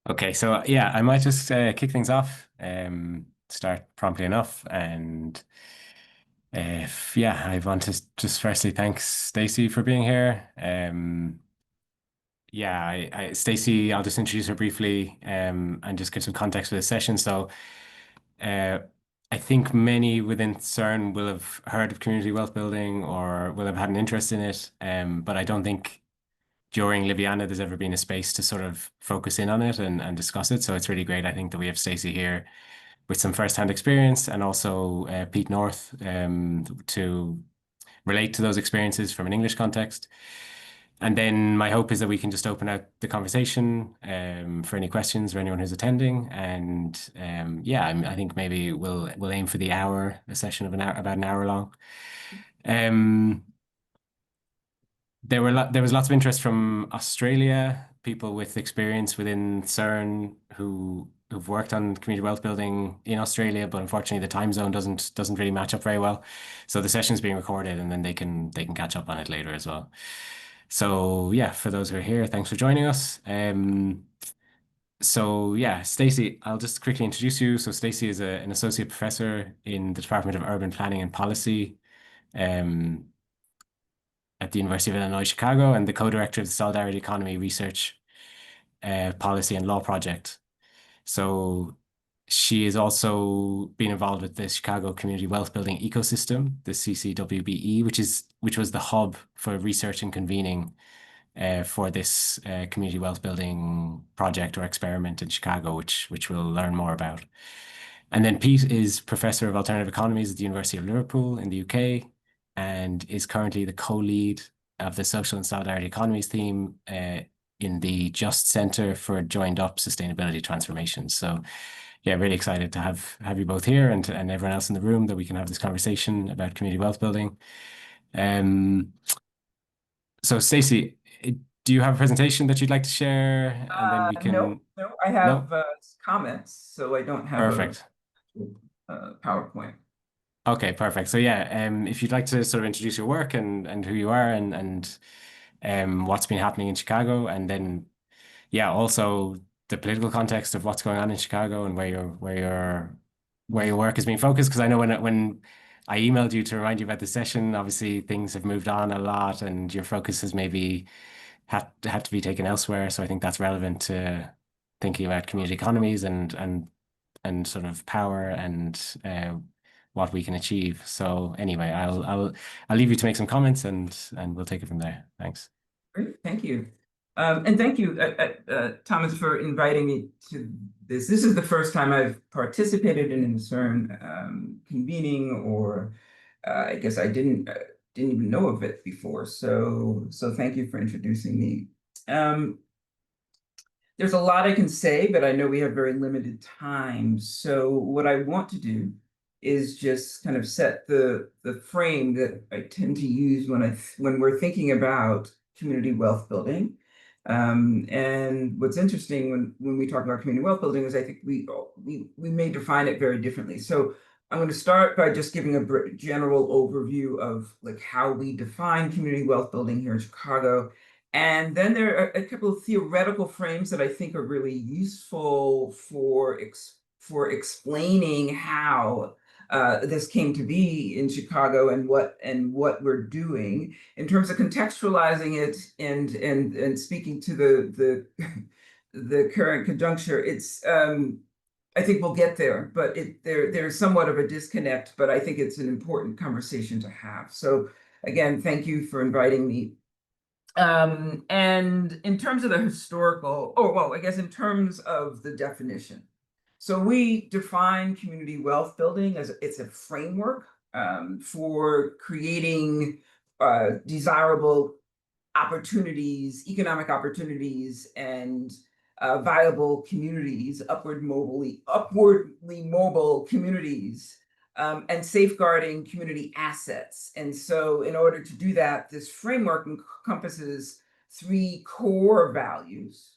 Okay, so yeah, I might just kick things off, start promptly enough, and yeah, I want to just firstly thanks Stacey for being here. Yeah, Stacey, I'll just introduce her briefly, and just give some context for this session. So, uh, I think many within CERN will have heard of community wealth building or will have had an interest in it, but I don't think during Liviana, there's ever been a space to sort of focus in on it and discuss it. So it's really great, I think, that we have Stacey here with some first-hand experience and also Pete North to relate to those experiences from an English context. And then my hope is that we can just open out the conversation for any questions for anyone who's attending. And yeah, I think maybe we'll aim for the hour, a session of an hour, about an hour long. Um, there was lots of interest from Australia, people with experience within CERN who've worked on community wealth building in Australia, but unfortunately the time zone doesn't really match up very well. So the session's being recorded and then they can catch up on it later as well. So yeah, for those who are here, thanks for joining us. So yeah, Stacey, I'll just quickly introduce you. So Stacey is an associate professor in the Department of Urban Planning and Policy. Um, at the University of Illinois Chicago and the co-director of the Solidarity Economy Research Policy and Law Project. So she has also been involved with the Chicago Community Wealth Building Ecosystem, the CCWBE, which was the hub for research and convening for this community wealth building project or experiment in Chicago, which we'll learn more about. And then Pete is Professor of Alternative Economies at the University of Liverpool in the UK and is currently the co-lead of the Social and Solidarity Economies theme in the Just Centre for Joined Up Sustainability Transformation. So yeah, really excited to have you both here and everyone else in the room that we can have this conversation about community wealth building. Um, so Stacey, do you have a presentation that you'd like to share? And then we No, can, no, I no? have comments, so I don't have a Perfect. PowerPoint. Okay, perfect. So yeah, if you'd like to sort of introduce your work and who you are and what's been happening in Chicago, and then yeah, also the political context of what's going on in Chicago and where your work is being focused. Because I know when I emailed you to remind you about the session, obviously things have moved on a lot, and your focus has maybe had to be taken elsewhere. So I think that's relevant to thinking about community economies and sort of power and what we can achieve. So anyway, I'll leave you to make some comments and we'll take it from there. Thanks. Great, thank you. And thank you, Thomas, for inviting me to this. This is the first time I've participated in a CERN convening, or I guess I didn't even know of it before. So thank you for introducing me. There's a lot I can say, but I know we have very limited time. So what I want to do is just kind of set the frame that I tend to use when we're thinking about community wealth building. And what's interesting when we talk about community wealth building is I think we may define it very differently. So I'm going to start by just giving a general overview of like how we define community wealth building here in Chicago. And then there are a couple of theoretical frames that I think are really useful for explaining how this came to be in Chicago and what we're doing in terms of contextualizing it and speaking to the the current conjuncture. It's I think we'll get there, but there's somewhat of a disconnect, but I think it's an important conversation to have. So again, thank you for inviting me. And in terms of the historical, oh, well, I guess in terms of the definition. So we define community wealth building as it's a framework for creating desirable opportunities, economic opportunities, and viable communities, upwardly mobile communities, and safeguarding community assets. And so in order to do that, this framework encompasses three core values.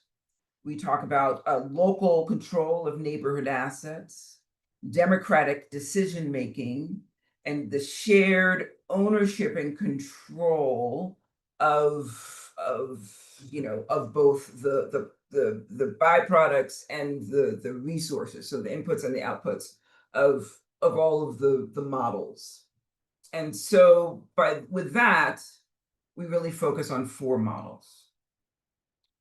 We talk about local control of neighborhood assets, democratic decision-making, and the shared ownership and control of both the byproducts and the resources, so the inputs and the outputs of all of the models. And so with that, we really focus on 4 models: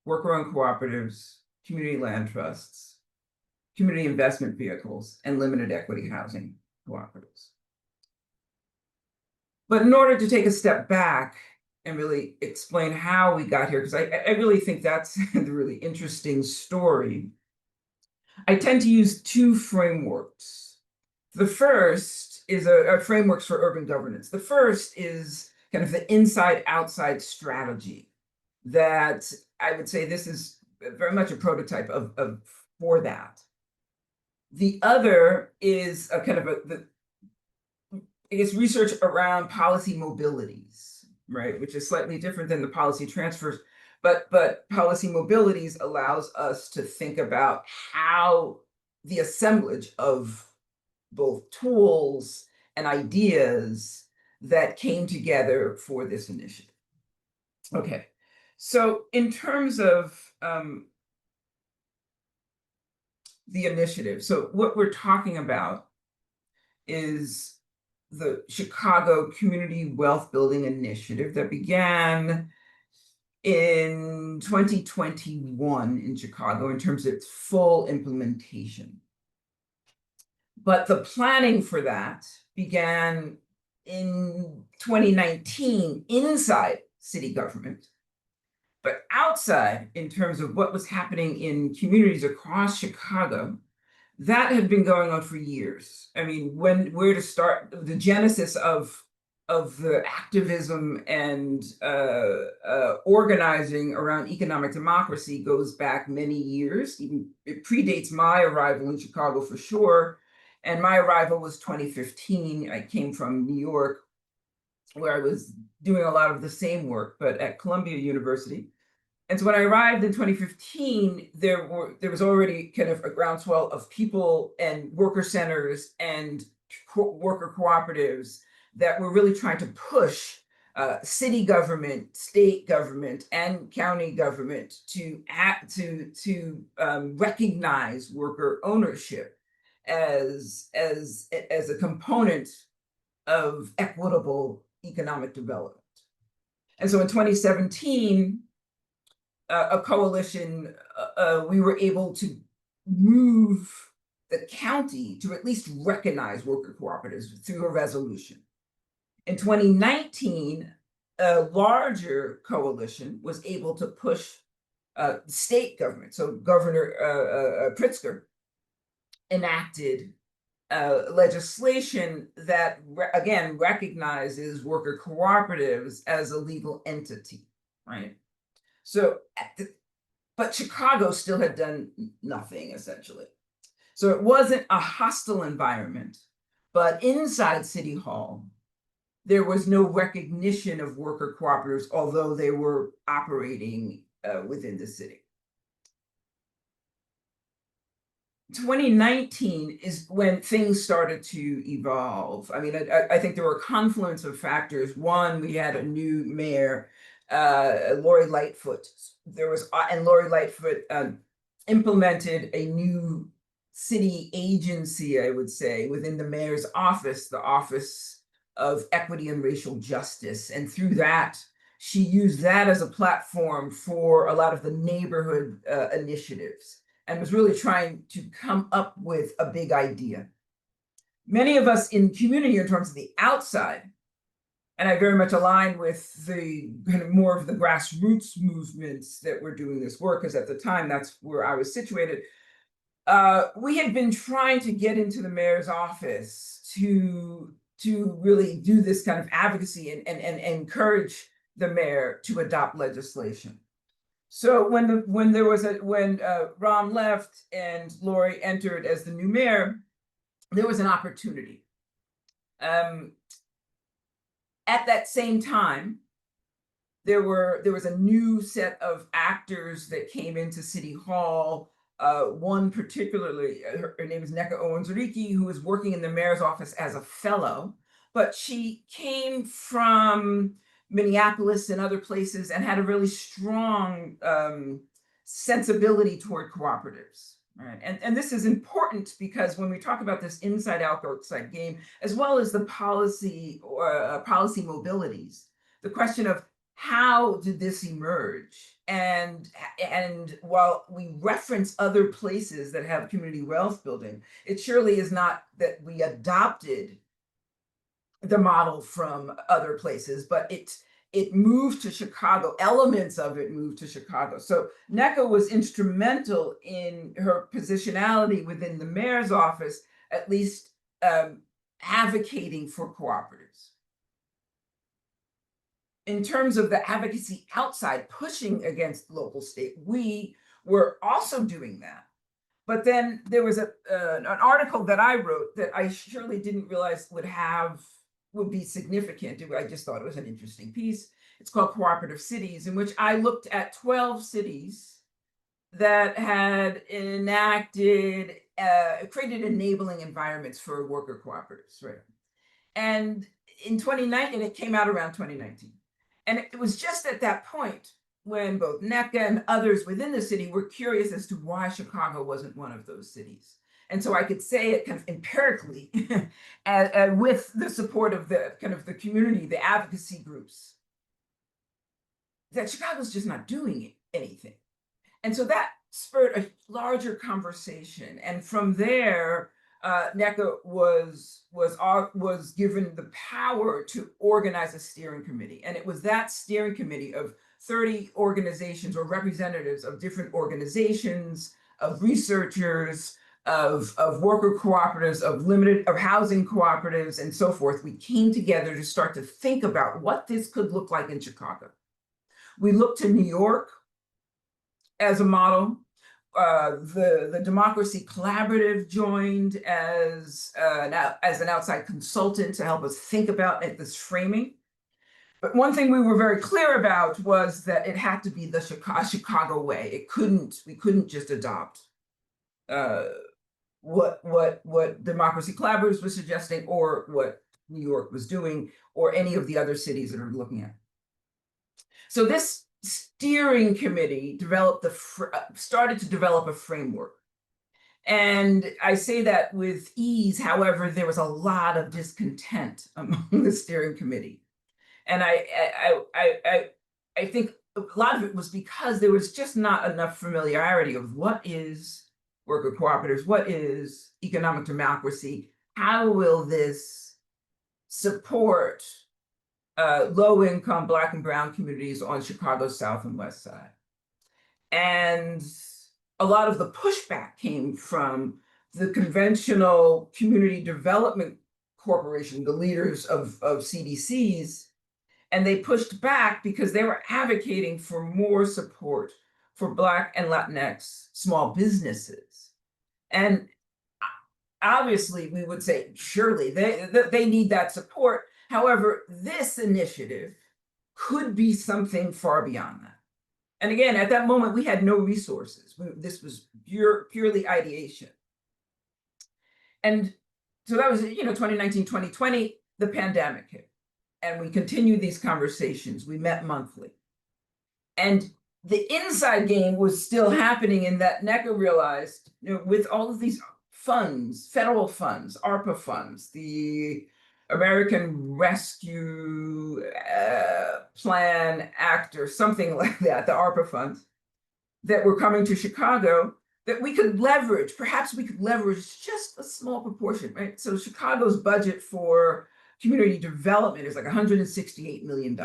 worker-owned cooperatives, community land trusts, community investment vehicles, and limited equity housing cooperatives. But in order to take a step back and really explain how we got here, because I really think that's the really interesting story, I tend to use 2 frameworks. The first is a frameworks for urban governance. The first is kind of the inside-outside strategy that I would say this is very much a prototype for that. The other is a kind of research around policy mobilities, right, which is slightly different than the policy transfers, but policy mobilities allows us to think about how the assemblage of both tools and ideas that came together for this initiative. Okay, so in terms of the initiative, so what we're talking about is the Chicago Community Wealth Building Initiative that began in 2021 in Chicago in terms of its full implementation. But the planning for that began in 2019 inside city government, but outside, in terms of what was happening in communities across Chicago, that had been going on for years. I mean, where to start? The genesis of the activism and organizing around economic democracy goes back many years. Even it predates my arrival in Chicago for sure. And my arrival was 2015. I came from New York, where I was doing a lot of the same work, but at Columbia University. And so when I arrived in 2015, there was already kind of a groundswell of people and worker centers and worker cooperatives that were really trying to push city government, state government, and county government to recognize worker ownership as a component of equitable economic development. And so in 2017, a coalition, we were able to move the county to at least recognize worker cooperatives through a resolution. In 2019, a larger coalition was able to push state government. So Governor Pritzker enacted legislation that, again, recognizes worker cooperatives as a legal entity, right? So, but Chicago still had done nothing, essentially. So it wasn't a hostile environment, but inside City Hall, there was no recognition of worker cooperatives, although they were operating within the city. 2019 is when things started to evolve. I mean, I think there were a confluence of factors. One, we had a new mayor, Lori Lightfoot. And Lori Lightfoot implemented a new city agency, I would say, within the mayor's office, the Office of Equity and Racial Justice. And through that, she used that as a platform for a lot of the neighborhood initiatives, and was really trying to come up with a big idea. Many of us in community, in terms of the outside, and I very much align with the kind of more of the grassroots movements that were doing this work, because at the time that's where I was situated. We had been trying to get into the mayor's office to really do this kind of advocacy and encourage the mayor to adopt legislation. So when Ram left and Lori entered as the new mayor, there was an opportunity. At that same time, there was a new set of actors that came into City Hall. One particularly, her name is Neka Owens-Oriki, who was working in the mayor's office as a fellow, but she came from Minneapolis and other places and had a really strong sensibility toward cooperatives. Right. And this is important because when we talk about this inside out outside game, as well as the policy or policy mobilities, the question of how did this emerge? And while we reference other places that have community wealth building, it surely is not that we adopted the model from other places, but it moved to Chicago. Elements of it moved to Chicago. So NECA was instrumental in her positionality within the mayor's office, at least advocating for cooperatives. In terms of the advocacy outside, pushing against local state, we were also doing that. But then there was an article that I wrote that I surely didn't realize would be significant. I just thought it was an interesting piece. It's called Cooperative Cities, in which I looked at 12 cities that had enacted, created enabling environments for worker cooperatives, right? And in 2019, it came out around 2019. And it was just at that point when both NECA and others within the city were curious as to why Chicago wasn't one of those cities. And so I could say it kind of empirically with the support of the kind of the community, the advocacy groups, that Chicago's just not doing anything. And so that spurred a larger conversation. And from there, NECA was given the power to organize a steering committee. And it was that steering committee of 30 organizations or representatives of different organizations, of researchers, of worker cooperatives, of housing cooperatives, and so forth. We came together to start to think about what this could look like in Chicago. We looked to New York as a model. The Democracy Collaborative joined as an outside consultant to help us think about this framing. But one thing we were very clear about was that it had to be the Chicago way. We couldn't just adopt what Democracy Collaborative was suggesting, or what New York was doing, or any of the other cities that are looking at. So this steering committee started to develop a framework. And I say that with ease. However, there was a lot of discontent among the steering committee. And I think a lot of it was because there was just not enough familiarity of what is worker cooperatives, what is economic democracy, how will this support low-income Black and Brown communities on Chicago's South and West Side. And a lot of the pushback came from the conventional community development corporation, the leaders of CDCs, and they pushed back because they were advocating for more support for Black and Latinx small businesses. And obviously, we would say, surely they need that support. However, this initiative could be something far beyond that. And again, at that moment, we had no resources. This was purely ideation. And so that was, 2019, 2020, the pandemic hit. And we continued these conversations. We met monthly. And the inside game was still happening in that NECA realized, with all of these funds, federal funds, ARPA funds, the American Rescue Plan Act or something like that, the ARPA funds that were coming to Chicago, that we could leverage, perhaps we could leverage just a small proportion, right? So Chicago's budget for community development is like $168 million.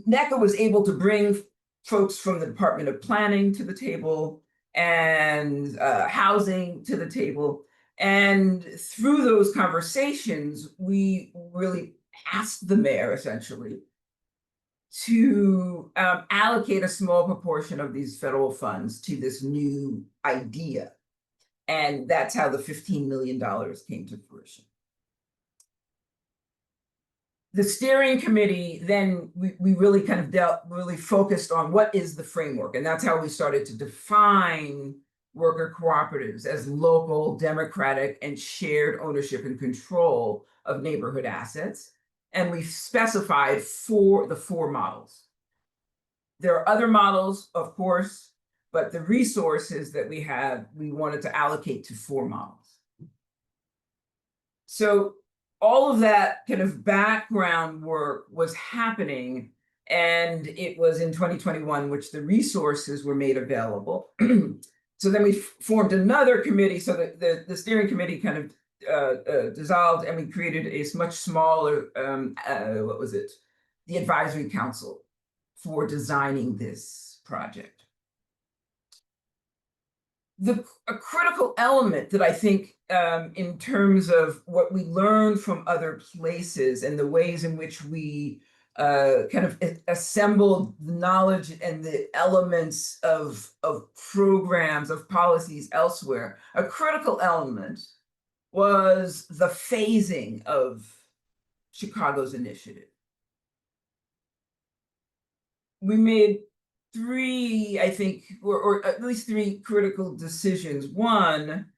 NECA was able to bring folks from the Department of Planning to the table and housing to the table. And through those conversations, we really asked the mayor, essentially, to allocate a small proportion of these federal funds to this new idea. And that's how the $15 million came to fruition. The steering committee, then we really kind of really focused on what is the framework. And that's how we started to define worker cooperatives as local, democratic, and shared ownership and control of neighborhood assets. And we specified the four models. There are other models, of course, but the resources that we have, we wanted to allocate to 4 models. So all of that kind of background work was happening, and it was in 2021 which the resources were made available. So then we formed another committee, so that the steering committee kind of dissolved, and we created a much smaller, what was it? The advisory council for designing this project. A critical element that I think, in terms of what we learned from other places and the ways in which we kind of assembled the knowledge and the elements of programs, of policies elsewhere, a critical element was the phasing of Chicago's initiative. We made 3, I think, or at least 3 critical decisions. One,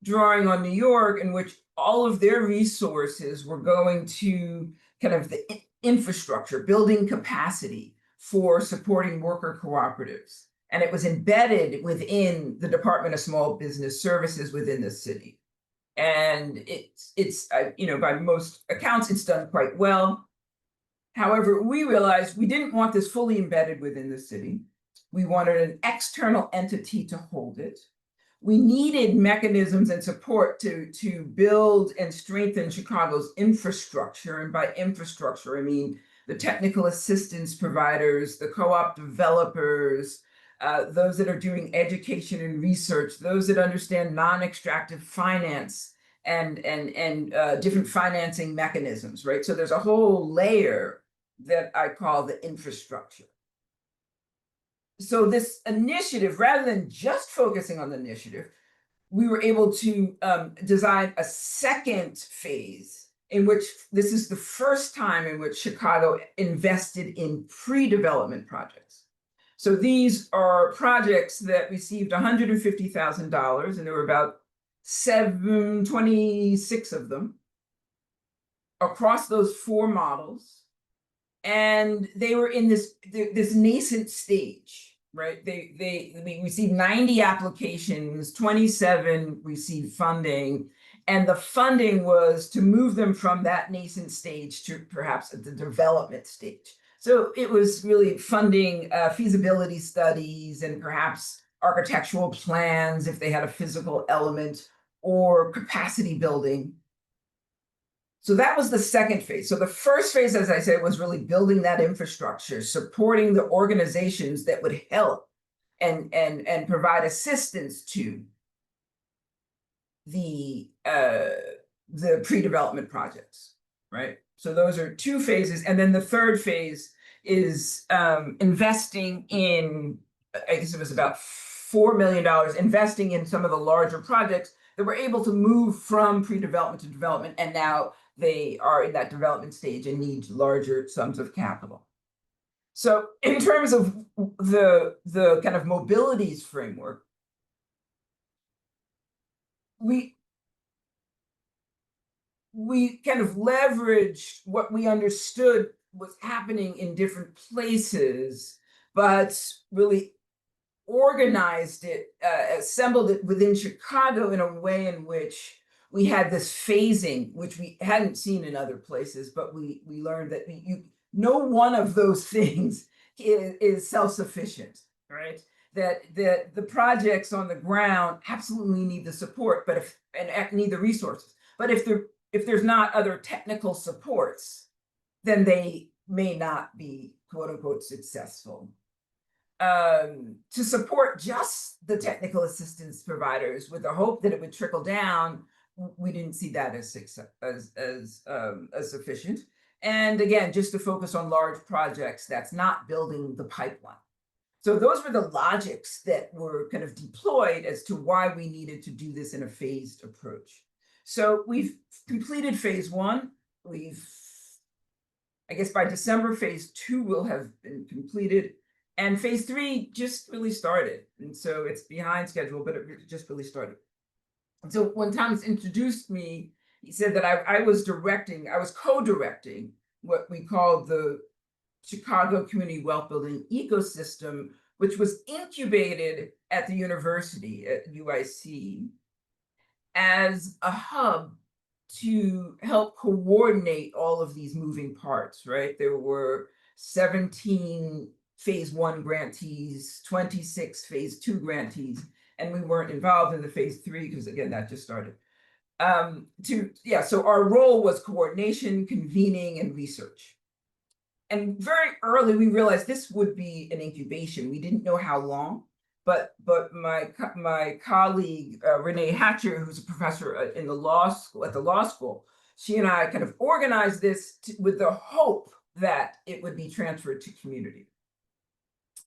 drawing on New York, in which all of their resources were going to kind of the infrastructure, building capacity for supporting worker cooperatives. And it was embedded within the Department of Small Business Services within the city. And it's by most accounts, it's done quite well. However, we realized we didn't want this fully embedded within the city. We wanted an external entity to hold it. We needed mechanisms and support to build and strengthen Chicago's infrastructure. And by infrastructure, I mean the technical assistance providers, the co-op developers, those that are doing education and research, those that understand non-extractive finance and different financing mechanisms, right? So there's a whole layer that I call the infrastructure. So this initiative, rather than just focusing on the initiative, we were able to design a second phase in which this is the first time in which Chicago invested in pre-development projects. So these are projects that received $150,000, and there were about 26 of them across those 4 models. And they were in this nascent stage, right? We received 90 applications, 27 received funding, and the funding was to move them from that nascent stage to perhaps at the development stage. So it was really funding feasibility studies and perhaps architectural plans if they had a physical element, or capacity building. So that was the second phase. So the first phase, as I said, was really building that infrastructure, supporting the organizations that would help and provide assistance to the pre-development projects, right? So those are 2 phases. And then the third phase is investing in, I guess it was about $4 million, investing in some of the larger projects that were able to move from pre-development to development, and now they are in that development stage and need larger sums of capital. So in terms of the kind of mobilities framework, we kind of leveraged what we understood was happening in different places, but really organized it, assembled it within Chicago in a way in which we had this phasing, which we hadn't seen in other places, but we learned that no one of those things is self-sufficient, right? That the projects on the ground absolutely need the support, but and need the resources. But if there's not other technical supports, then they may not be quote unquote successful. To support just the technical assistance providers with the hope that it would trickle down, we didn't see that as sufficient. And again, just to focus on large projects, that's not building the pipeline. So those were the logics that were kind of deployed as to why we needed to do this in a phased approach. So we've completed phase 1. I guess by December, phase 2 will have been completed. And phase 3 just really started. And so it's behind schedule, but it just really started. And so when Thomas introduced me, he said that I was co-directing what we called the Chicago Community Wealth Building ecosystem, which was incubated at the university at UIC as a hub to help coordinate all of these moving parts, right? There were 17 phase 1 grantees, 26 phase 2 grantees, and we weren't involved in the phase 3 because again, that just started. So our role was coordination, convening, and research. And very early, we realized this would be an incubation. We didn't know how long, but my colleague Renee Hatcher, who's a professor in the law school, she and I kind of organized this with the hope that it would be transferred to community.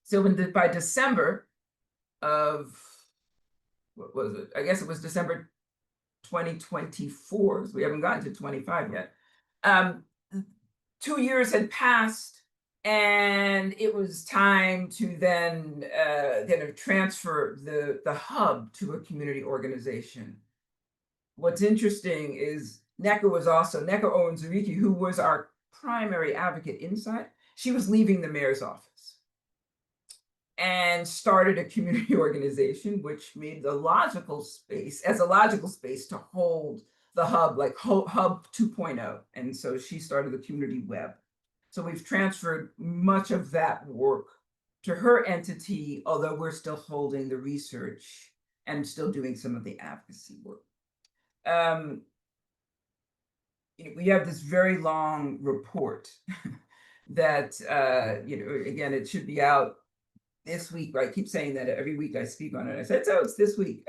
So by December of, what was it? I guess it was December 2024. So we haven't gotten to 25 yet. 2 years had passed, and it was time to then kind of transfer the hub to a community organization. What's interesting is Nneka Owens-Urike, who was our primary advocate inside, she was leaving the mayor's office and started a community organization, which made a logical space to hold the hub, like Hub 2.0. And so she started the community web. So we've transferred much of that work to her entity, although we're still holding the research and still doing some of the advocacy work. We have this very long report that, again, it should be out this week. I keep saying that every week I speak on it. I said, so it's this week.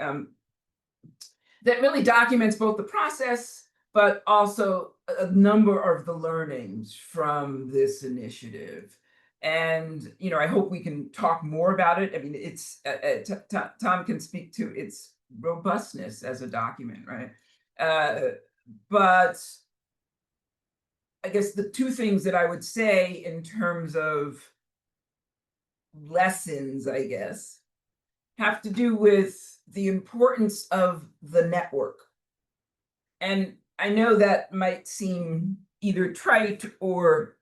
That really documents both the process, but also a number of the learnings from this initiative. And, I hope we can talk more about it. I mean, it's Tom can speak to its robustness as a document, right? But I guess the two things that I would say in terms of lessons, I guess, have to do with the importance of the network. And I know that might seem either trite or,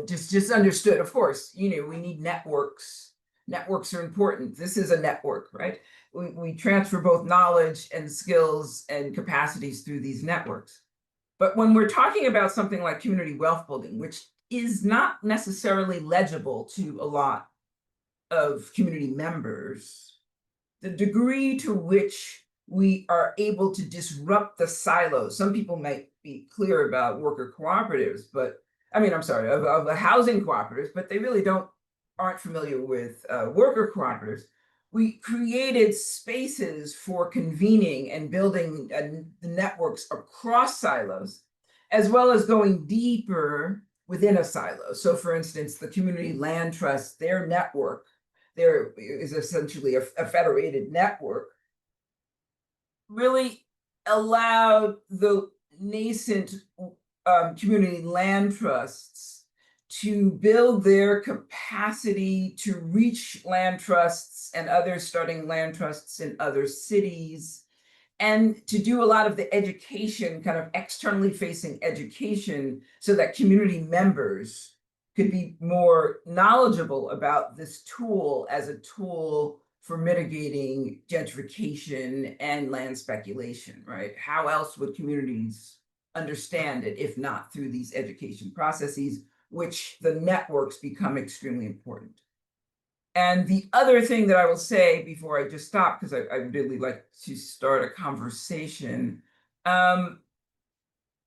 just understood. Of course, we need networks. Networks are important. This is a network, right? We transfer both knowledge and skills and capacities through these networks. But when we're talking about something like community wealth building, which is not necessarily legible to a lot of community members, the degree to which we are able to disrupt the silos. Some people might be clear about worker cooperatives, but of the housing cooperatives, but they really aren't familiar with worker cooperatives. We created spaces for convening and building the networks across silos, as well as going deeper within a silo. So for instance, the community land trust, their network, there is essentially a federated network, really allowed the nascent community land trusts to build their capacity to reach land trusts and others starting land trusts in other cities, and to do a lot of the education, kind of externally facing education, so that community members could be more knowledgeable about this tool as a tool for mitigating gentrification and land speculation, right? How else would communities understand it if not through these education processes, which the networks become extremely important? And the other thing that I will say before I just stop, because I really like to start a conversation,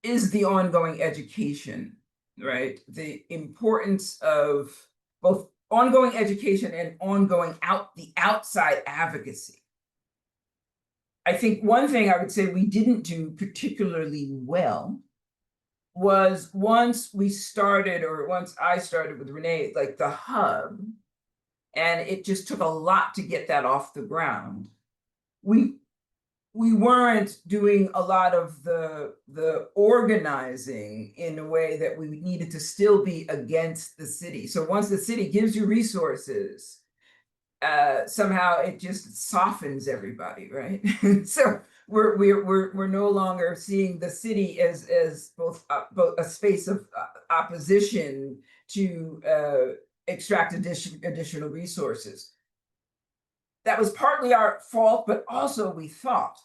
is the ongoing education, right? The importance of both ongoing education and ongoing outside advocacy. I think one thing I would say we didn't do particularly well was once I started with Renee, like the hub, and it just took a lot to get that off the ground. We weren't doing a lot of the organizing in a way that we needed to still be against the city. So once the city gives you resources, somehow it just softens everybody, right? So we're no longer seeing the city as both a space of opposition to extract additional resources. That was partly our fault, but also we thought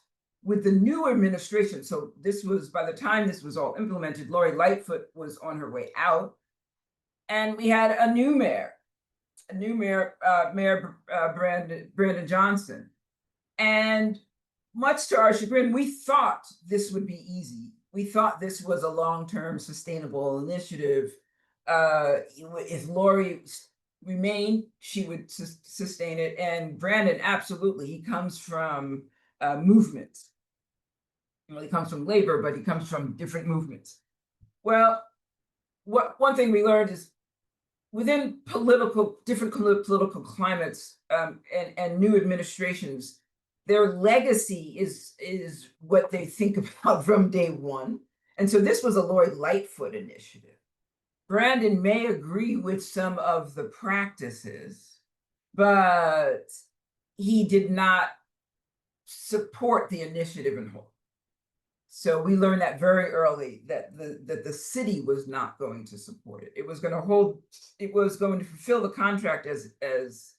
with the new administration, so this was, by the time this was all implemented, Lori Lightfoot was on her way out, and we had a new mayor, Brandon Johnson. And much to our chagrin, we thought this would be easy. We thought this was a long-term sustainable initiative. If Lori remained, she would sustain it. And Brandon, absolutely, he comes from movements. Well, he comes from labor, but he comes from different movements. Well, one thing we learned is within different political climates and new administrations, their legacy is what they think about from day one. And so this was a Lori Lightfoot initiative. Brandon may agree with some of the practices, but he did not support the initiative in whole. So we learned that very early that the city was not going to support it. It was going to fulfill the contract as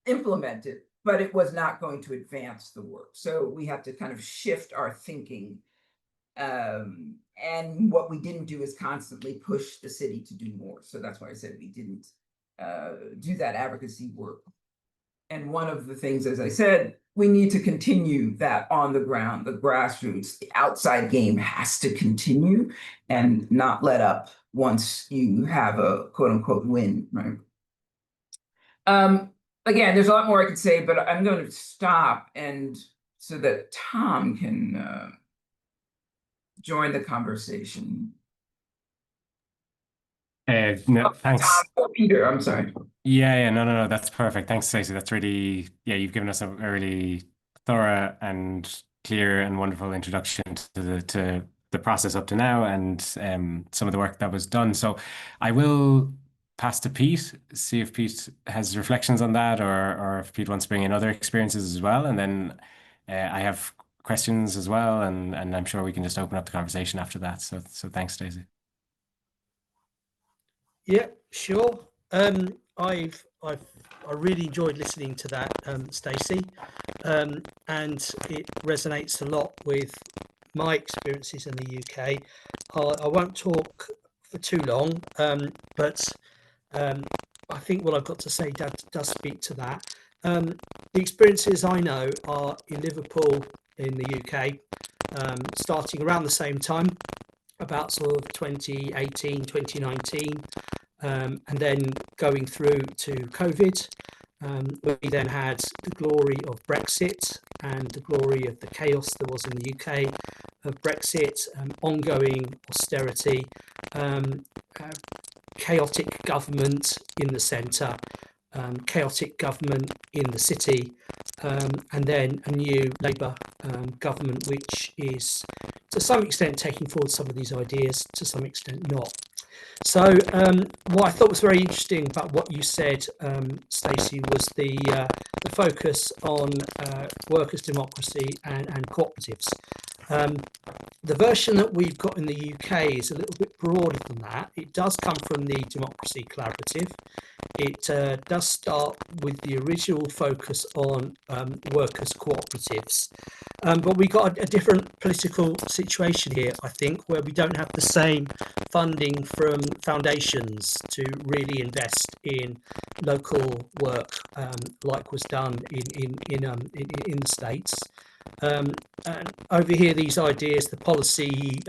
implemented, but it was not going to advance the work. So we have to kind of shift our thinking. And what we didn't do is constantly push the city to do more. So that's why I said we didn't do that advocacy work. And one of the things, as I said, we need to continue that on the ground, the grassroots, the outside game has to continue and not let up once you have a quote unquote win, right? Again, there's a lot more I could say, but I'm going to stop and so that Tom can join the conversation. No, thanks. Tom, Peter, I'm sorry. Yeah, no, that's perfect. Thanks, Stacey. That's really, you've given us a really thorough and clear and wonderful introduction to the process up to now and some of the work that was done. So I will pass to Pete, see if Pete has reflections on that or if Pete wants to bring in other experiences as well. And then I have questions as well, and I'm sure we can just open up the conversation after that. So thanks, Stacey. Yeah, sure. I really enjoyed listening to that, Stacey, and it resonates a lot with my experiences in the UK. I won't talk for too long, but I think what I've got to say does speak to that. The experiences I know are in Liverpool in the UK, starting around the same time, about sort of 2018, 2019. And then going through to COVID, we then had the glory of Brexit and the glory of the chaos there was in the UK of Brexit, ongoing austerity, chaotic government in the centre, chaotic government in the city, and then a new Labour government, which is to some extent taking forward some of these ideas, to some extent not. So what I thought was very interesting about what you said, Stacey, was the focus on workers' democracy and cooperatives. The version that we've got in the UK is a little bit broader than that. It does come from the Democracy Collaborative. It does start with the original focus on workers' cooperatives. But we got a different political situation here, I think, where we don't have the same funding from foundations to really invest in local work like was done in the States. And over here, these ideas, the policy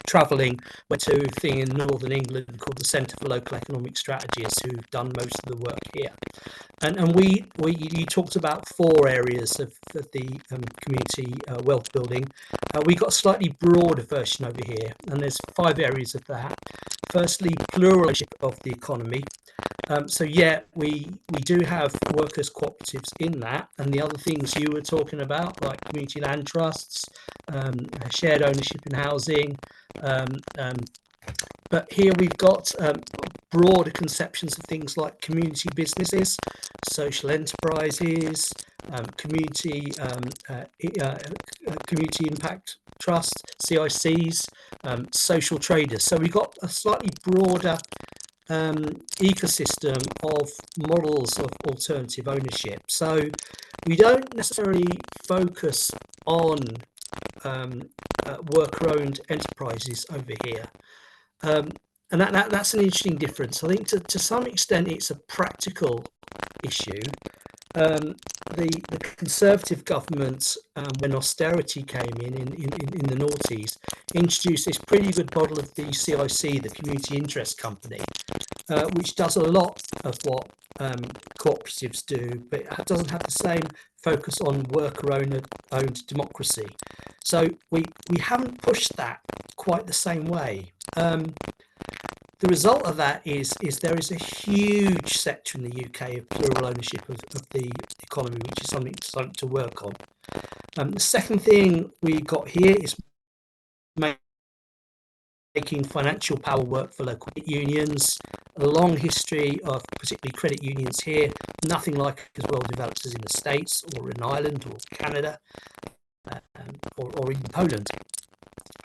travelling went to a thing in Northern England called the Centre for Local Economic Strategies, who've done most of the work here. And you talked about 4 areas of the community wealth building. We got a slightly broader version over here, and there's 5 areas of that. Firstly, pluralship of the economy. So yeah, we do have workers' cooperatives in that, and the other things you were talking about, like community land trusts, shared ownership in housing, But here we've got broader conceptions of things like community businesses, social enterprises, community impact trusts, CICs, social traders. So we've got a slightly broader ecosystem of models of alternative ownership. So we don't necessarily focus on worker-owned enterprises over here. And that's an interesting difference. I think to some extent it's a practical issue. The Conservative government, when austerity came in the noughties, introduced this pretty good model of the CIC, the Community Interest Company, which does a lot of what cooperatives do, but it doesn't have the same focus on worker-owned democracy. So we haven't pushed that quite the same way. The result of that is there is a huge sector in the UK of plural ownership of the economy, which is something to work on. The second thing we got here is making financial power work for local unions. A long history of particularly credit unions here, nothing like as well developed as in the States or in Ireland or Canada or even Poland.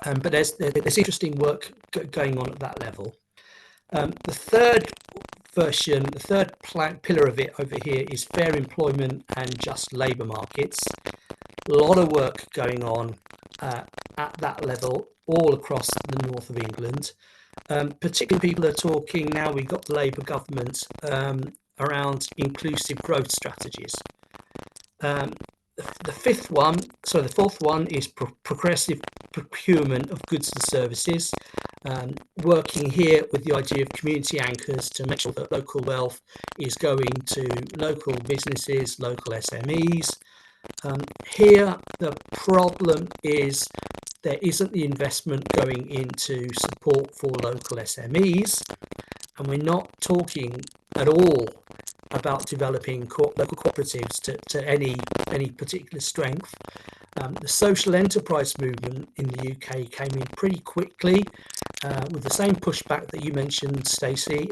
But there's interesting work going on at that level. The third version, the third pillar of it over here is fair employment and just labour markets. A lot of work going on at that level all across the north of England. Particularly people are talking now, we've got the Labour government around inclusive growth strategies. The fourth one is progressive procurement of goods and services, working here with the idea of community anchors to make sure that local wealth is going to local businesses, local SMEs. Here, the problem is there isn't the investment going into support for local SMEs, and we're not talking at all about developing local cooperatives to any particular strength. The social enterprise movement in the UK came in pretty quickly with the same pushback that you mentioned, Stacey,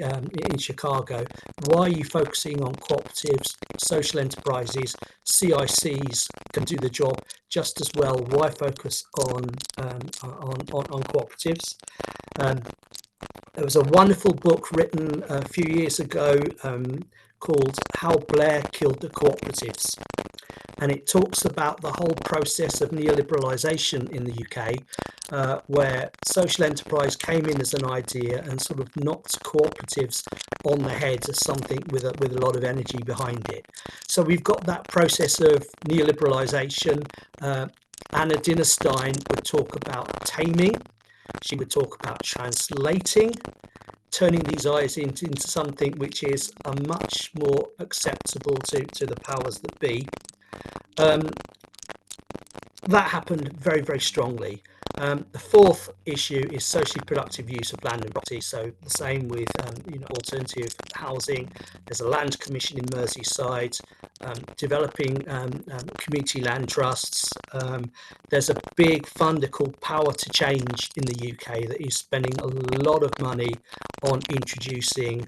in Chicago. Why are you focusing on cooperatives, social enterprises? CICs can do the job just as well. Why focus on cooperatives? There was a wonderful book written a few years ago called How Blair Killed the Cooperatives. And it talks about the whole process of neoliberalisation in the UK, where social enterprise came in as an idea and sort of knocked cooperatives on the head as something with a lot of energy behind it. So we've got that process of neoliberalisation. Anna Dinnerstein would talk about taming. She would talk about translating, turning these eyes into something which is a much more acceptable to the powers that be. That happened very, very strongly. The fourth issue is socially productive use of land and property. So the same with alternative housing. There's a land commission in Merseyside developing community land trusts. There's a big funder called Power to Change in the UK that is spending a lot of money on introducing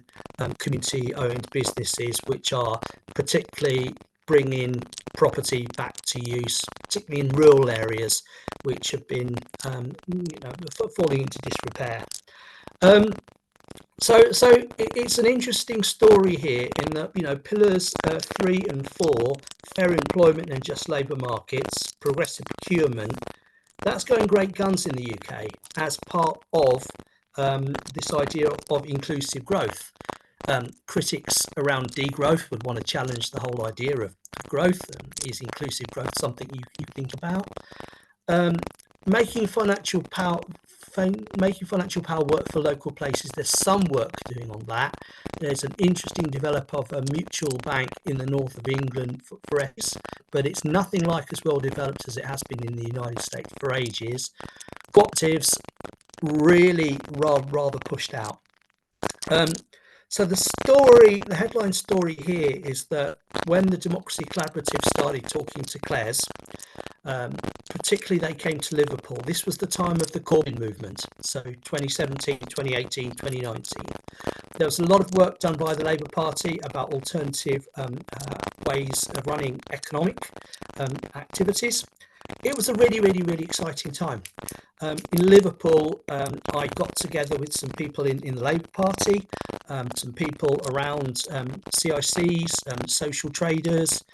community-owned businesses, which are particularly bringing property back to use, particularly in rural areas, which have been falling into disrepair. So it's an interesting story here in that, pillars 3 and 4, fair employment and just labour markets, progressive procurement, that's going great guns in the UK as part of this idea of inclusive growth. Critics around degrowth would want to challenge the whole idea of growth. Is inclusive growth something you think about? Making financial power work for local places. There's some work doing on that. There's an interesting develop of a mutual bank in the north of England for S, but it's nothing like as well developed as it has been in the United States for ages. Cooperatives really rather pushed out. So the headline story here is that when the Democracy Collaborative started talking to Claire's, Particularly they came to Liverpool. This was the time of the Corbyn movement, so 2017, 2018, 2019. There was a lot of work done by the Labour Party about alternative ways of running economic activities. It was a really, really, really exciting time. In Liverpool, I got together with some people in the Labour Party, some people around CICs, social traders,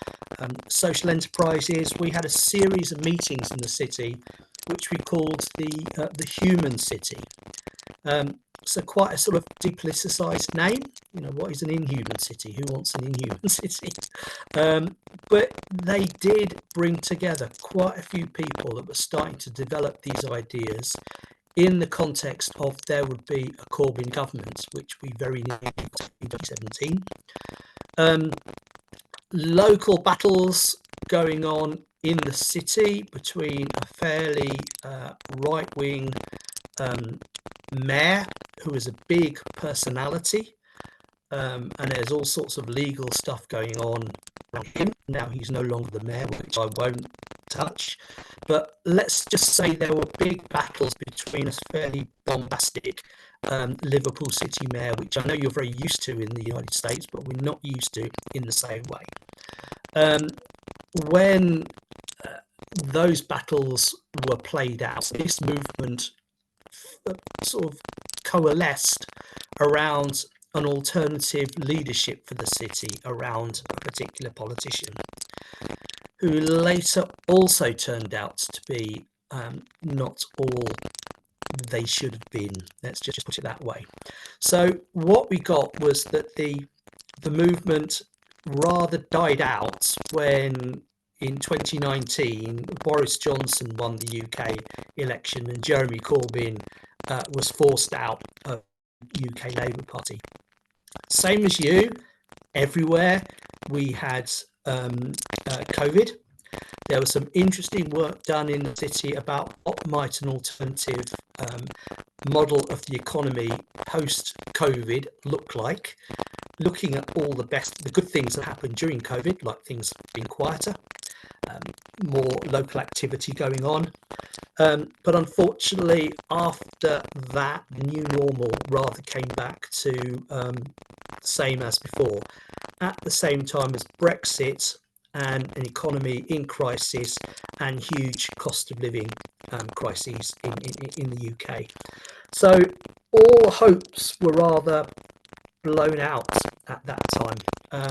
social enterprises. We had a series of meetings in the city, which we called the Human City. So quite a sort of depoliticised name. You know, what is an inhuman city? Who wants an inhuman city? But they did bring together quite a few people that were starting to develop these ideas in the context of there would be a Corbyn government, which we very nearly got in 2017. Local battles going on in the city between a fairly right-wing mayor who is a big personality, and there's all sorts of legal stuff going on around him. Now he's no longer the mayor, which I won't touch, but let's just say there were big battles between a fairly bombastic Liverpool City mayor, which I know you're very used to in the United States, but we're not used to in the same way. When those battles were played out, this movement sort of coalesced around an alternative leadership for the city, around a particular politician who later also turned out to be not all they should have been. Let's just put it that way. So what we got was that the movement rather died out when in 2019 Boris Johnson won the UK election and Jeremy Corbyn was forced out of UK Labour Party. Same as you, everywhere we had COVID. There was some interesting work done in the city about what might an alternative model of the economy post-COVID look like, looking at all the good things that happened during COVID, like things being quieter, more local activity going on. But unfortunately, after that, the new normal rather came back to same as before, at the same time as Brexit and an economy in crisis and huge cost of living crises in the UK. So all hopes were rather blown out at that time.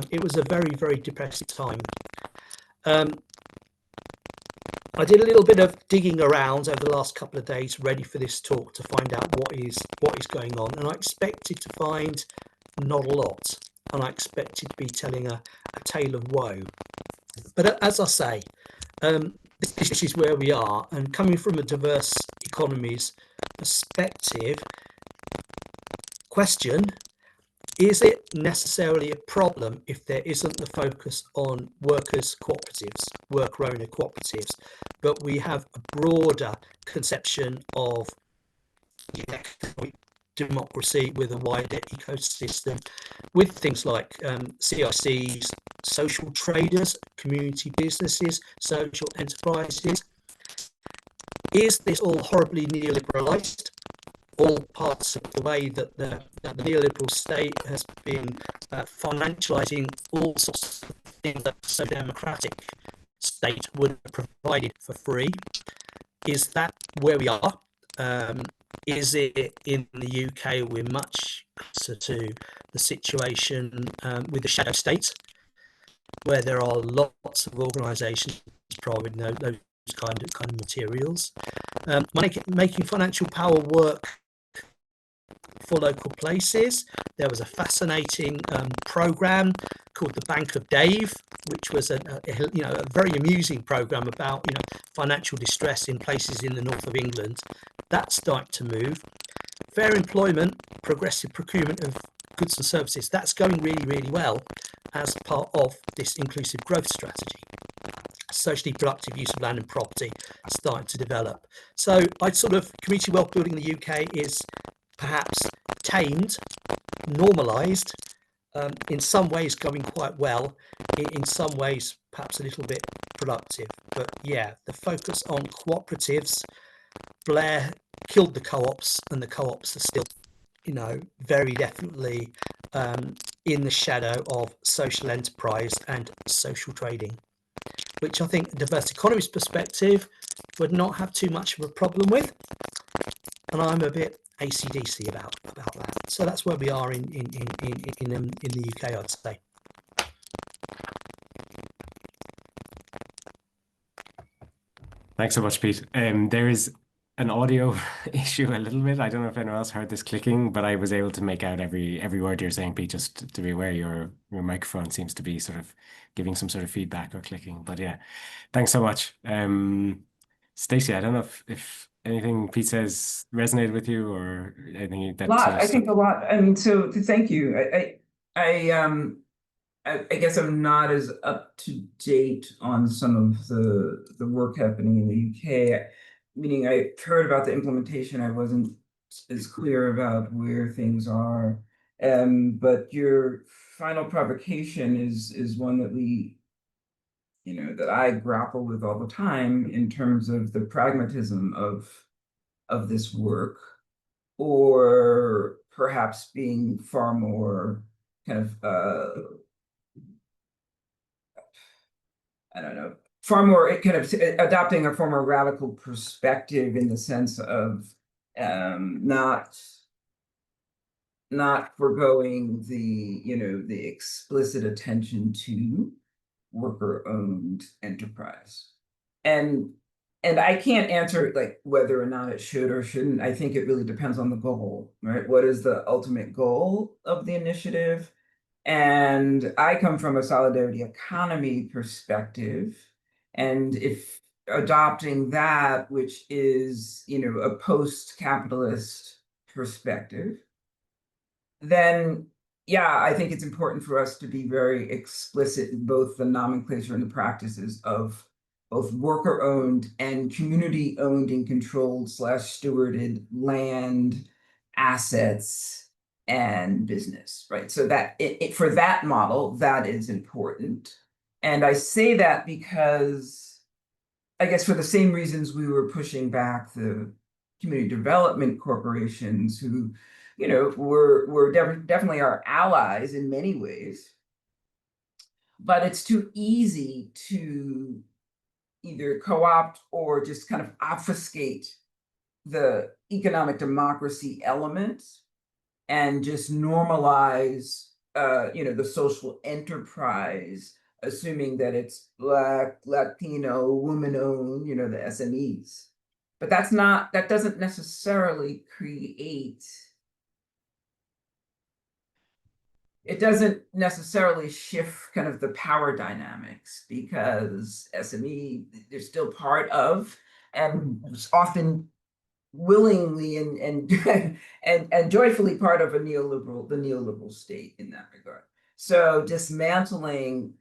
It was a very, very depressing time. I did a little bit of digging around over the last couple of days, ready for this talk, to find out what is going on, and I expected to find not a lot, and I expected to be telling a tale of woe. But as I say, this is where we are, and coming from a diverse economies perspective, question: is it necessarily a problem if there isn't the focus on workers' cooperatives, worker owner cooperatives, but we have a broader conception of democracy with a wider ecosystem, with things like CICs, social traders, community businesses, social enterprises? Is this all horribly neoliberalized? All parts of the way that the neoliberal state has been financializing all sorts of things that a democratic state would have provided for free. Is that where we are? Is it in the UK we're much closer to the situation with the shadow state, where there are lots of organisations providing those kind of materials, making financial power work for local places? There was a fascinating program called the Bank of Dave, which was a very amusing program about financial distress in places in the north of England. That's starting to move. Fair employment, progressive procurement of goods and services, that's going really, really well as part of this inclusive growth strategy. Socially productive use of land and property starting to develop. So community wealth building in the UK is perhaps tamed, normalised, in some ways going quite well, in some ways perhaps a little bit productive. but yeah, the focus on cooperatives. Blair killed the co-ops, and the co-ops are still, very definitely in the shadow of social enterprise and social trading, which I think diverse economies perspective would not have too much of a problem with. And I'm a bit AC/DC about that. So that's where we are in the UK, I'd say. Thanks so much, Pete. There is an audio issue a little bit. I don't know if anyone else heard this clicking, but I was able to make out every word you're saying, Pete. Just to be aware, your microphone seems to be sort of giving some sort of feedback or clicking. But yeah, thanks so much. Stacey, I don't know if anything Pete says resonated with you or anything that sort of I think a stuff. lot. I mean, so thank you. I guess I'm not as up to date on some of the work happening in the UK. Meaning I heard about the implementation. I wasn't as clear about where things are. But your final provocation is one that that I grapple with all the time in terms of the pragmatism of this work, or perhaps being far more kind of I don't know, far more kind of adopting a far more radical perspective in the sense of not foregoing the explicit attention to worker-owned enterprise. And I can't answer like whether or not it should or shouldn't. I think it really depends on the goal, right? What is the ultimate goal of the initiative? And I come from a solidarity economy perspective. And if adopting that, which is, a post-capitalist perspective, then yeah, I think it's important for us to be very explicit in both the nomenclature and the practices of both worker-owned and community-owned and controlled / stewarded land, assets, and business, right? So that for that model, that is important. And I say that because I guess for the same reasons we were pushing back the community development corporations who, were definitely our allies in many ways. But it's too easy to either co-opt or just kind of obfuscate the economic democracy element and just normalize, the social enterprise, assuming that it's Black, Latino, woman-owned, the SMEs. But that doesn't necessarily it doesn't necessarily shift kind of the power dynamics, because SME, they're still part of, and often willingly and joyfully part of the neoliberal state in that regard. So dismantling,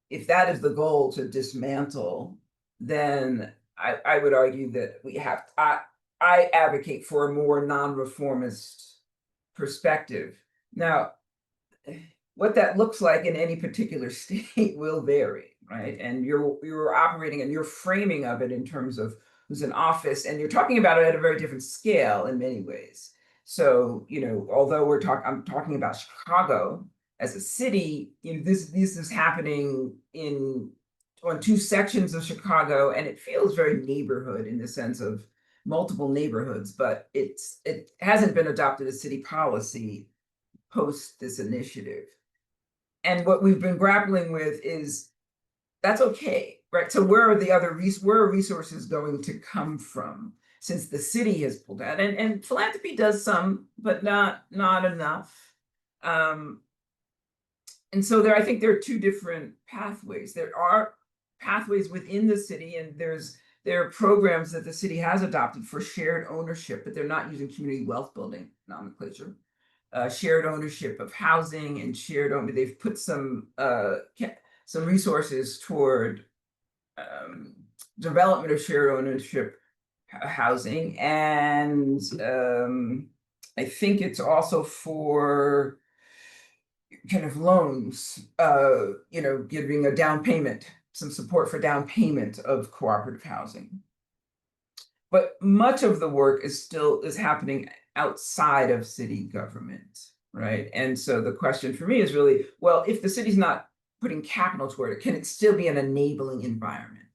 if that is the goal, to dismantle, then I would argue that I advocate for a more non-reformist perspective. Now, what that looks like in any particular state will vary, right? And you're operating and your framing of it in terms of who's in office, and you're talking about it at a very different scale in many ways. So, although I'm talking about Chicago as a city, this is happening on two sections of Chicago, and it feels very neighborhood in the sense of multiple neighborhoods, but it hasn't been adopted as city policy post this initiative. And what we've been grappling with is that's okay, right? So where are resources going to come from, since the city has pulled out? And philanthropy does some, but not enough. And so I think there are two different pathways. There are pathways within the city, and there are programs that the city has adopted for shared ownership, but they're not using community wealth building nomenclature. Shared ownership of housing and they've put some resources toward development of shared ownership housing, and I think it's also for kind of loans, giving a down payment some support for down payment of cooperative housing. But much of the work is happening outside of city government, right? And so the question for me is really, well, if the city's not putting capital toward it, can it still be an enabling environment,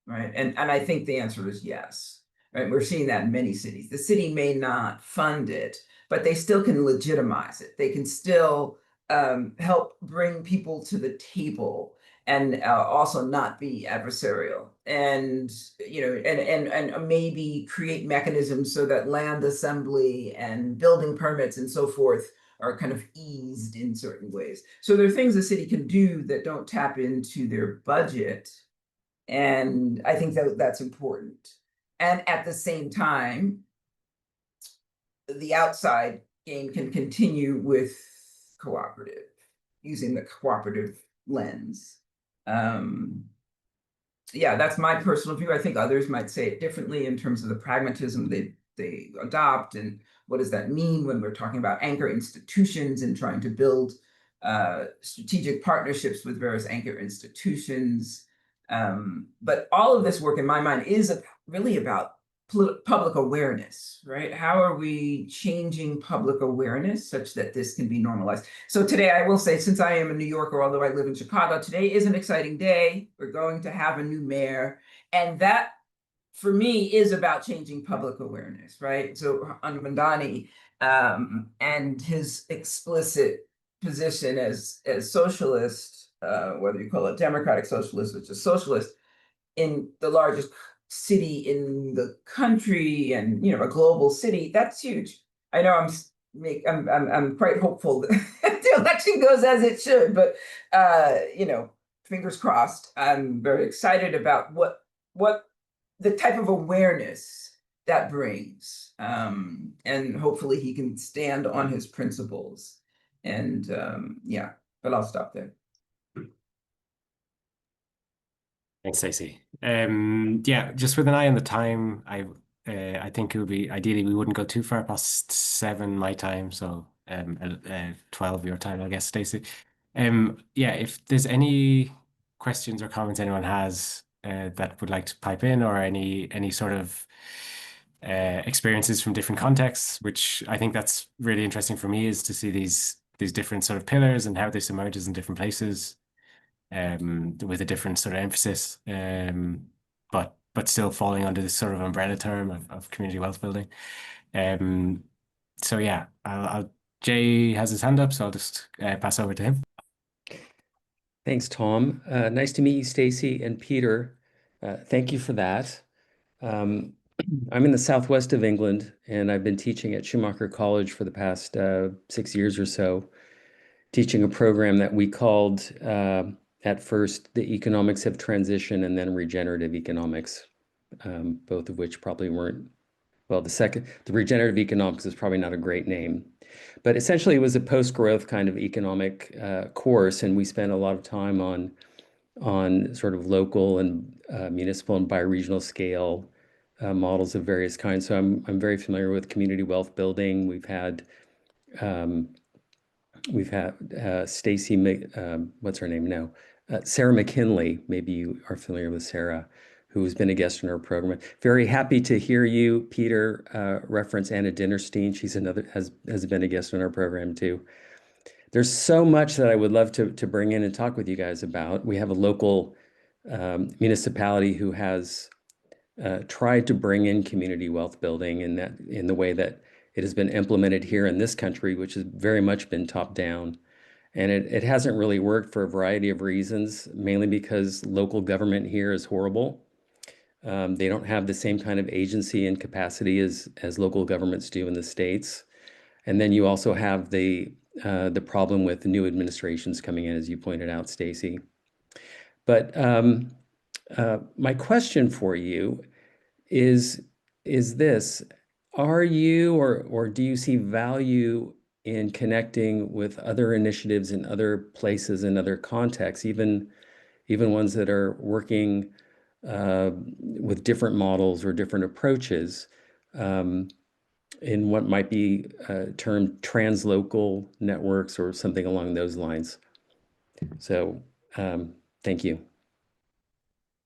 right? And I think the answer is yes, right? We're seeing that in many cities. The city may not fund it, but they still can legitimize it. They can still help bring people to the table and also not be adversarial, and and maybe create mechanisms so that land assembly and building permits and so forth are kind of eased in certain ways. So there are things the city can do that don't tap into their budget, and I think that that's important. And at the same time, the outside game can continue with cooperative, using the cooperative lens. Yeah, that's my personal view. I think others might say it differently in terms of the pragmatism they adopt, and what does that mean when we're talking about anchor institutions and trying to build strategic partnerships with various anchor institutions. But all of this work, in my mind, is really about public awareness, right? How are we changing public awareness such that this can be normalized? So today, I will say, since I am a New Yorker, although I live in Chicago, today is an exciting day. We're going to have a new mayor, and that, for me, is about changing public awareness, right? So Anuvandani and his explicit position as socialist, whether you call it democratic socialist or just socialist, in the largest city in the country, and a global city, that's huge. I know I'm quite hopeful that the election goes as it should, but fingers crossed. I'm very excited about what the type of awareness that brings, and hopefully he can stand on his principles. And yeah, but I'll stop there. Thanks, Stacey. Yeah, just with an eye on the time, I think it would be ideally we wouldn't go too far past 7 my time, so 12 your time, I guess, Stacey. Yeah, if there's any questions or comments anyone has that would like to pipe in, or any sort of experiences from different contexts, which I think that's really interesting for me, is to see these different sort of pillars and how this emerges in different places, with a different sort of emphasis, but still falling under this sort of umbrella term of community wealth building. So yeah, Jay has his hand up, so I'll just pass over to him. Thanks, Tom. Nice to meet you, Stacey and Peter. Thank you for that. I'm in the southwest of England, and I've been teaching at Schumacher College for the past 6 years or so, teaching a program that we called at first the Economics of Transition, and then Regenerative Economics, both of which probably weren't, well, the Regenerative Economics is probably not a great name. But essentially, it was a post-growth kind of economic course, and we spent a lot of time on sort of local and municipal and bioregional scale models of various kinds. So I'm very familiar with community wealth building. We've had Stacey, what's her name now? Sarah McKinley. Maybe you are familiar with Sarah, who has been a guest in our program. Very happy to hear you, Peter, reference Anna Dinnerstein. She's has been a guest in our program too. There's so much that I would love to bring in and talk with you guys about. We have a local municipality who has tried to bring in community wealth building in the way that it has been implemented here in this country, which has very much been top down. And it hasn't really worked for a variety of reasons, mainly because local government here is horrible. They don't have the same kind of agency and capacity as local governments do in the States. And then you also have the problem with new administrations coming in, as you pointed out, Stacey. But my question for you is this: are you or do you see value in connecting with other initiatives in other places, in other contexts, even ones that are working with different models or different approaches, in what might be termed translocal networks or something along those lines? So thank you.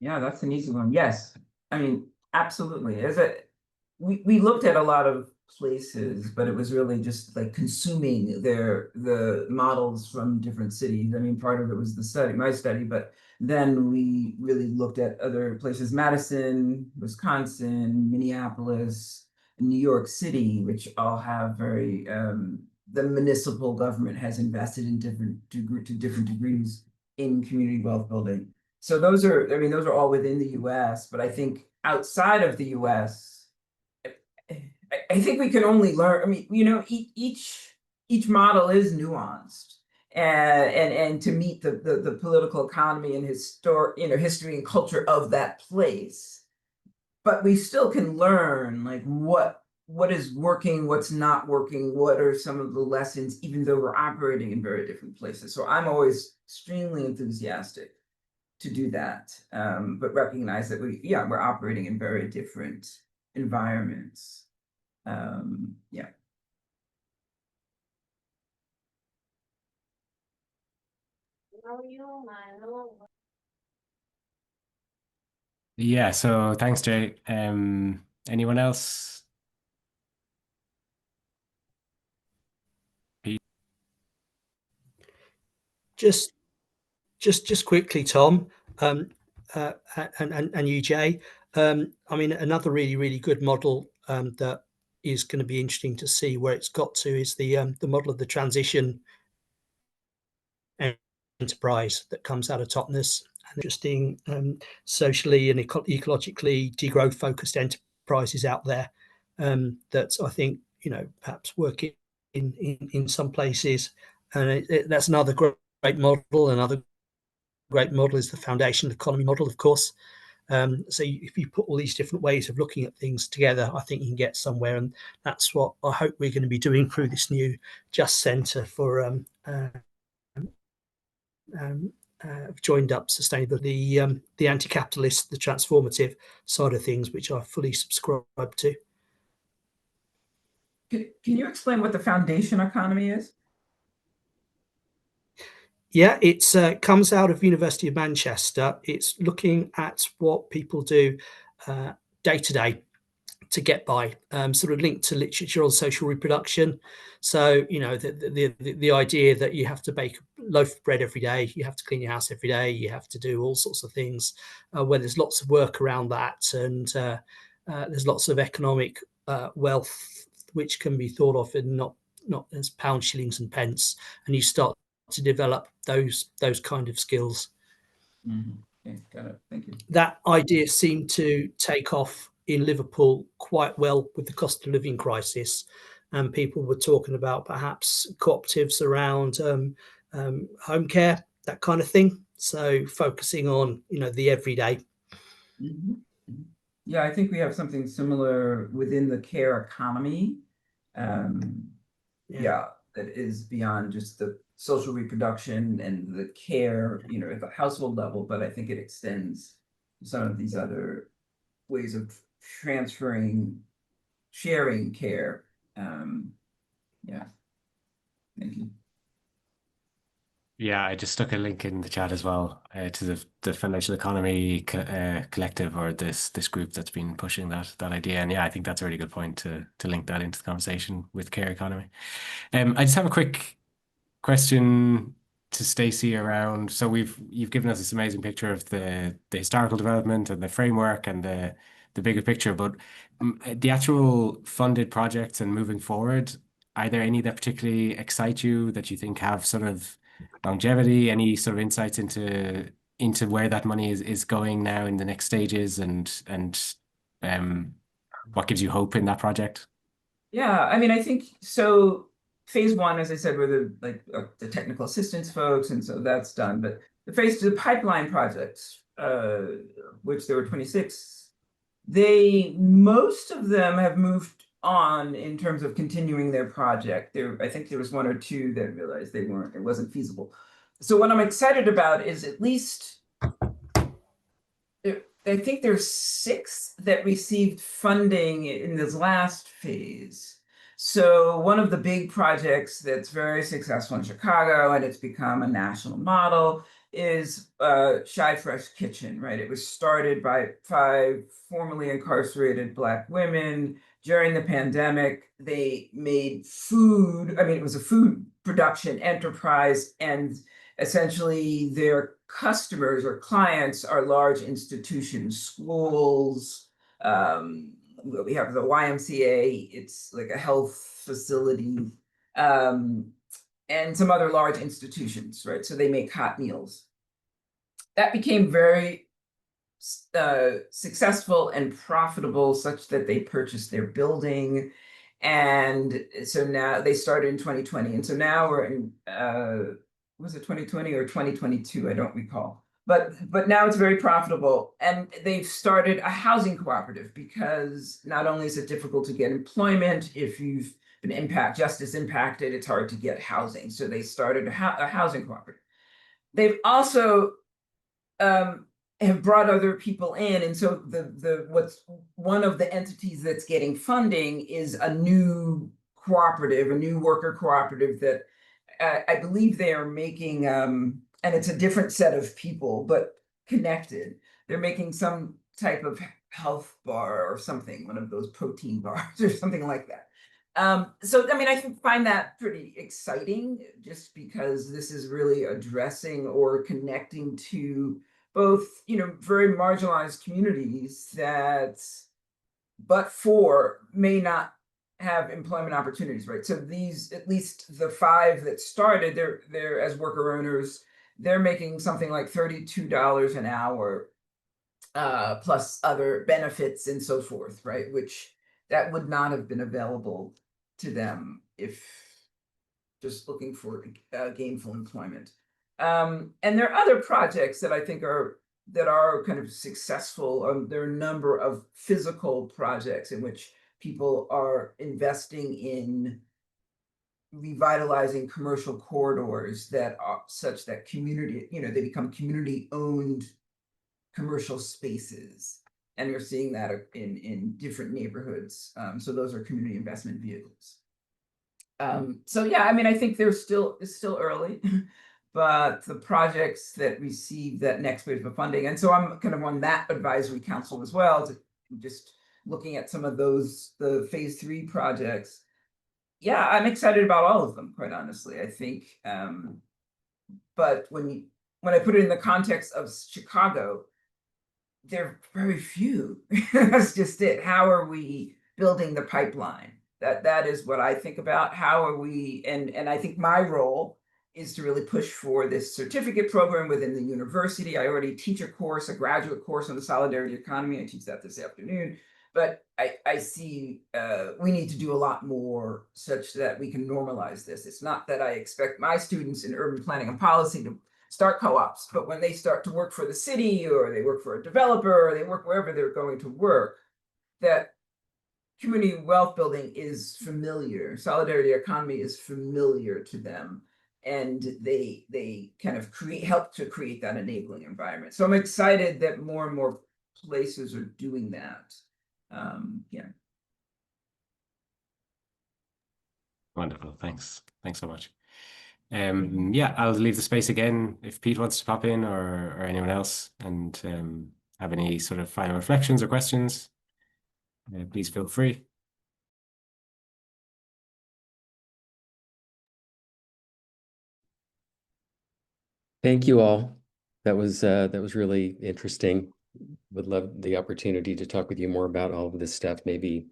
Yeah, that's an easy one. Yes. I mean, absolutely. We looked at a lot of places, but it was really just like consuming the models from different cities. I mean, part of it was my study, but then we really looked at other places, Madison, Wisconsin, Minneapolis, New York City, which all have very the municipal government has invested in different degrees in community wealth building. So those are, I mean, those are all within the US, but I think outside of the US, I think we can only learn, I mean, you know, each model is nuanced and to meet the political economy and history and culture of that place. But we still can learn like what is working, what's not working, what are some of the lessons, even though we're operating in very different places. So I'm always extremely enthusiastic to do that, but recognize that we're operating in very different environments. Yeah. Yeah, so thanks, Jay. Anyone else? Pete? Just quickly, Tom, and you, Jay. I mean, another really good model that is going to be interesting to see where it's got to is the model of the transition enterprise that comes out of Totnes. And interesting socially and ecologically degrowth focused enterprises out there that I think, you know, perhaps work in some places. And that's another great model. Another great model is the foundation economy model, of course. So if you put all these different ways of looking at things together, I think you can get somewhere, and that's what I hope we're going to be doing through this new Just Centre for joined up sustainability, the anti-capitalist, the transformative side of things, which I fully subscribe to. Can you explain what the foundation economy is? Yeah, it comes out of University of Manchester. It's looking at what people do day to day to get by, sort of linked to literature on social reproduction. So, you know, the idea that you have to bake a loaf of bread every day, you have to clean your house every day, you have to do all sorts of things, where there's lots of work around that, and there's lots of economic wealth which can be thought of in not as pounds, shillings, and pence, and you start to develop those kind of skills. Okay, got it. Thank you. That idea seemed to take off in Liverpool quite well with the cost of living crisis, and people were talking about perhaps cooperatives around home care, that kind of thing. So focusing on, you know, the everyday. Yeah, I think we have something similar within the care economy. Yeah, that is beyond just the social reproduction and the care, you know, at the household level, but I think it extends to some of these other ways of sharing care. Yeah, thank you. Yeah, I just stuck a link in the chat as well to the financial economy collective, or this group that's been pushing that idea. And yeah, I think that's a really good point to link that into the conversation with care economy. I just have a quick question to Stacey around. So you've given us this amazing picture of the historical development and the framework and the bigger picture, but the actual funded projects and moving forward, are there any that particularly excite you that you think have sort of longevity? Any sort of insights into where that money is going now in the next stages, and what gives you hope in that project? Yeah, I mean, I think so. Phase one, as I said, were the technical assistance folks, and so that's done. But the phase two pipeline projects, which there were 26, most of them have moved on in terms of continuing their project. I think there was one or two that realized it wasn't feasible. So what I'm excited about is at least I think there's 6 that received funding in this last phase. So one of the big projects that's very successful in Chicago, and it's become a national model, is Shy Fresh Kitchen, right? It was started by 5 formerly incarcerated Black women during the pandemic. They made food. I mean, it was a food production enterprise, and essentially their customers or clients are large institutions, schools. We have the YMCA. It's like a health facility. And some other large institutions, right? So they make hot meals. That became very successful and profitable, such that they purchased their building. And so now they started in 2020. And so now we're in, was it 2020 or 2022? I don't recall. But now it's very profitable. And they've started a housing cooperative, because not only is it difficult to get employment if you've been justice impacted, it's hard to get housing. So they started a housing cooperative. They've also have brought other people in, and so what's one of the entities that's getting funding is a new cooperative, a new worker cooperative that I believe they are making, and it's a different set of people, but connected. They're making some type of health bar or something, one of those protein bars or something like that. So, I mean, I find that pretty exciting, just because this is really addressing or connecting to both, very marginalized communities that, but for, may not have employment opportunities, right? So these, at least the 5 that started, they're as worker owners, they're making something like $32 an hour, plus other benefits and so forth, right? Which that would not have been available to them if just looking for gainful employment. And there are other projects that I think are kind of successful. There are a number of physical projects in which people are investing in revitalizing commercial corridors that are such that community, they become community-owned commercial spaces. And you're seeing that in different neighborhoods. So those are community investment vehicles. So yeah, I mean, I think it's still early, but the projects that receive that next wave of funding, and so I'm kind of on that advisory council as well, to just looking at some of those, the phase 3 projects. Yeah, I'm excited about all of them, quite honestly. I think, but when I put it in the context of Chicago, there are very few. That's just it. How are we building the pipeline? That is what I think about. How are we, and I think my role is to really push for this certificate program within the university. I already teach a graduate course on the solidarity economy. I teach that this afternoon. But I see we need to do a lot more such that we can normalize this. It's not that I expect my students in urban planning and policy to start co-ops, but when they start to work for the city, or they work for a developer, or they work wherever they're going to work, that community wealth building is familiar. Solidarity economy is familiar to them, and they kind of help to create that enabling environment. So I'm excited that more and more places are doing that. Yeah. Wonderful. Thanks so much. Yeah, I'll leave the space again if Pete wants to pop in, or anyone else, and have any sort of final reflections or questions. Please feel free. Thank you all. That was really interesting. Would love the opportunity to talk with you more about all of this stuff. Maybe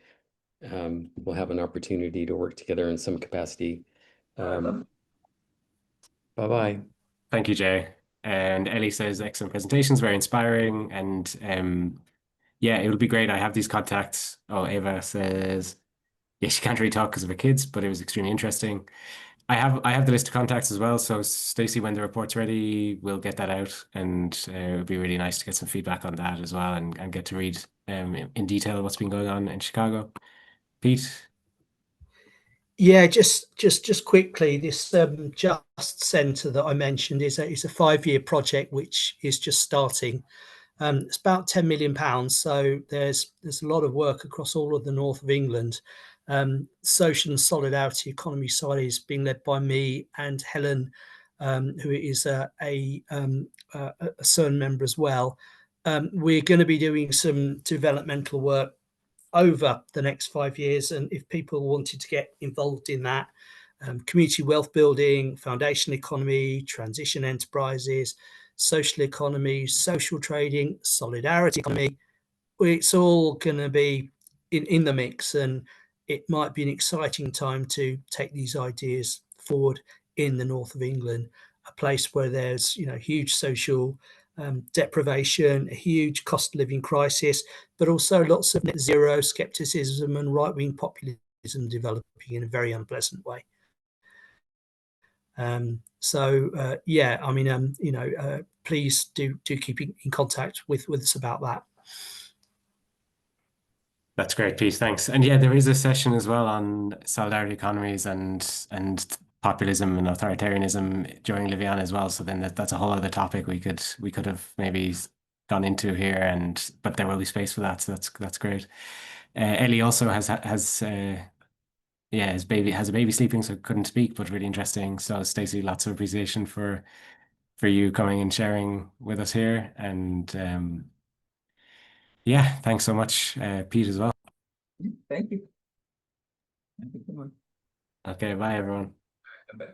we'll have an opportunity to work together in some capacity. Bye-bye. Thank you, Jay. And Ellie says, excellent presentations, very inspiring. And yeah, it would be great. I have these contacts. Oh, Ava says, yeah, she can't really talk because of her kids, but it was extremely interesting. I have the list of contacts as well. So Stacey, when the report's ready, we'll get that out, and it would be really nice to get some feedback on that as well, and get to read in detail what's been going on in Chicago. Pete? Yeah, just quickly, this Just Centre that I mentioned is a 5-year project which is just starting. It's about £10 million, so there's a lot of work across all of the north of England. Social and solidarity economy side is being led by me and Helen who is a CERN member as well. We're going to be doing some developmental work over the next 5 years, and if people wanted to get involved in that, community wealth building, foundation economy, transition enterprises, social economy, social trading, solidarity economy, it's all going to be in the mix, and it might be an exciting time to take these ideas forward in the north of England, a place where there's huge social deprivation, a huge cost of living crisis, but also lots of net zero skepticism and right-wing populism developing in a very unpleasant way. Yeah, I mean, please do keep in contact with us about that. That's great, Pete. Thanks. And yeah, there is a session as well on solidarity economies and populism and authoritarianism during Liviana as well. So then that's a whole other topic we could have maybe gone into here, but there will be space for that. So that's great. Ellie also has his baby has a baby sleeping, so couldn't speak, but really interesting. So Stacey, lots of appreciation for you coming and sharing with us here, and yeah, thanks so much, Pete, as well. Thank you. Have a good one. Okay, bye everyone. Bye.